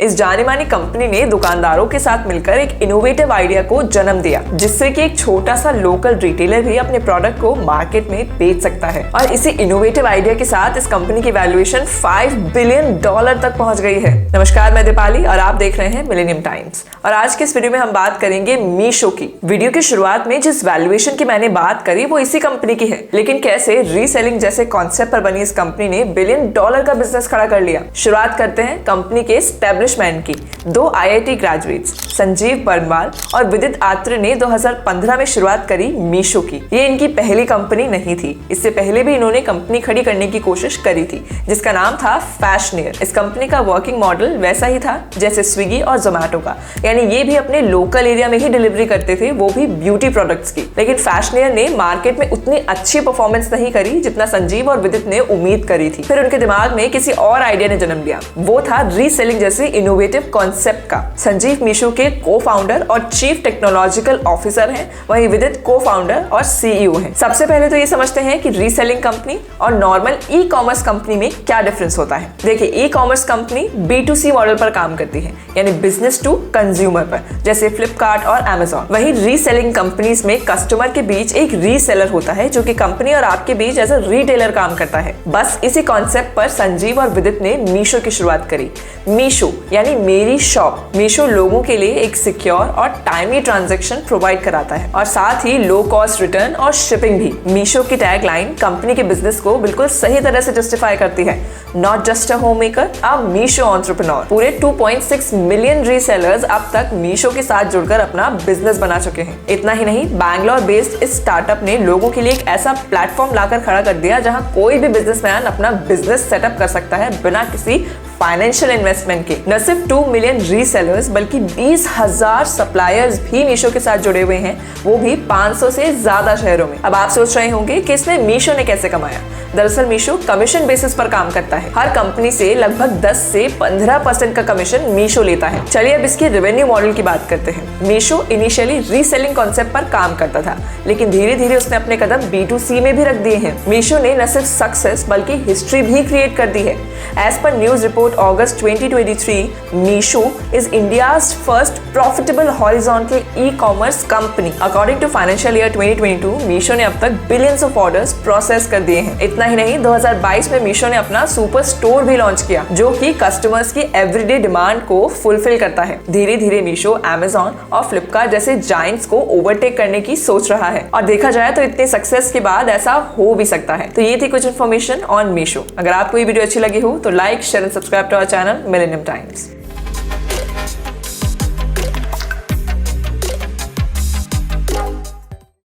इस जानी मानी कंपनी ने दुकानदारों के साथ मिलकर एक इनोवेटिव आइडिया को जन्म दिया, जिससे कि एक छोटा सा लोकल रिटेलर भी अपने प्रोडक्ट को मार्केट में बेच सकता है। और इसी इनोवेटिव आइडिया के साथ इस कंपनी की वैल्यूएशन $5 बिलियन तक पहुंच गई है। नमस्कार, मैं दीपाली और आप देख रहे हैं मिलेनियम टाइम्स। और आज के इस वीडियो में हम बात करेंगे मीशो की। वीडियो की शुरुआत में जिस वैल्यूएशन की मैंने बात करी वो इसी कंपनी की है, लेकिन कैसे रीसेलिंग जैसे कॉन्सेप्ट पर बनी इस कंपनी ने $1 बिलियन का बिजनेस खड़ा कर लिया। शुरुआत करते हैं कंपनी के की। 2 IIT ग्रेजुएट्स संजीव बर्नवाल और विदित आत्रे ने 2015 में शुरुआत करी मीशो की। ये इनकी पहली कंपनी नहीं थी। इससे पहले भी इन्होंने कंपनी खड़ी करने की कोशिश करी थी, जिसका नाम था फैशनेयर। इस कंपनी का वर्किंग मॉडल वैसा ही था जैसे स्विगी और जोमैटो का, यानी ये भी अपने लोकल एरिया में ही डिलीवरी करते थे, वो भी ब्यूटी प्रोडक्ट्स की। लेकिन फैशनेयर ने मार्केट में उतनी अच्छी परफॉर्मेंस नहीं करी जितना संजीव और विदित ने उम्मीद करी थी। फिर उनके दिमाग में किसी और आइडिया ने जन्म लिया, वो था रीसेलिंग जैसे इनोवेटिव कॉन्सेप्ट का। संजीव मीशो के को-फाउंडर और चीफ टेक्नोलॉजिकल ऑफिसर हैं, वहीं विदित को-फाउंडर और CEO हैं। सबसे पहले तो ये समझते हैं कि रीसेलिंग कंपनी और नॉर्मल ई-कॉमर्स कंपनी में क्या डिफरेंस होता है। देखिए, ई-कॉमर्स कंपनी B2C मॉडल पर काम करती है, यानी बिजनेस टू कंज्यूमर पर, जैसे फ्लिपकार्ट और Amazon। वहीं रीसेलिंग कंपनीज में कस्टमर के बीच एक रीसेलर होता है, जो कि कंपनी और आपके बीच एज अ रिटेलर काम करता है। बस इसी कॉन्सेप्ट पर संजीव और विदित ने मीशो की शुरुआत करी। मीशो यानी मेरी शॉप। मीशो लोगों के लिए एक सिक्योर और टाइमली ट्रांजैक्शन प्रोवाइड कराता है, और साथ ही लो कॉस्ट रिटर्न और शिपिंग भी। मीशो की टैग लाइन कंपनी के बिजनेस को बिल्कुल सही तरह से जस्टिफाई करती है। Not just a home maker, a Meesho entrepreneur. पूरे 2.6 मिलियन रीसेलर्स अब तक मीशो के साथ जुड़कर अपना बिजनेस बना चुके हैं। इतना ही नहीं, बैंगलोर बेस्ड इस स्टार्टअप ने लोगों के लिए एक ऐसा प्लेटफॉर्म लाकर खड़ा कर दिया जहां कोई भी बिजनेसमैन अपना बिजनेस सेटअप कर सकता है बिना किसी फाइनेंशियल इन्वेस्टमेंट के। न सिर्फ 2 मिलियन रीसेलर्स बल्कि 20,000 सप्लायर्स भी मीशो के साथ जुड़े हुए हैं, वो भी 500 से ज्यादा शहरों में। अब आप सोच रहे होंगे कि इसमें मीशो ने कैसे कमाया। दरअसल मीशो कमीशन बेसिस पर काम करता है। हर कंपनी से लगभग 10 से 15% का कमीशन मीशो लेता है। चलिए अब इसकी रेवेन्यू मॉडल की बात करते हैं। मीशो इनिशियली रीसेलिंग कॉन्सेप्ट पर काम करता था, लेकिन धीरे धीरे उसने अपने कदम B2C में भी रख दिए हैं। मीशो ने न सिर्फ सक्सेस बल्कि हिस्ट्री भी क्रिएट कर दी है। As per news report August 2023, Meesho is India's first profitable horizontal e-commerce company. According to financial year 2022, Meesho ने अब तक बिलियंस ऑफ ऑर्डर्स प्रोसेस कर दिए हैं। इतना ही नहीं, 2022 में Meesho ने अपना सुपर स्टोर भी लॉन्च किया, जो कि कस्टमर्स की एवरीडे डिमांड को फुलफिल करता है। धीरे धीरे Meesho, Amazon और फ्लिपकार्ट जैसे जायंट्स को ओवरटेक करने की सोच रहा है। और देखा जाए तो इतने सक्सेस के बाद ऐसा हो भी सकता है। तो ये थी कुछ इन्फॉर्मेशन ऑन Meesho। अगर आपको ये वीडियो अच्छी लगी हो तो like, share and subscribe to our channel Millennium Times।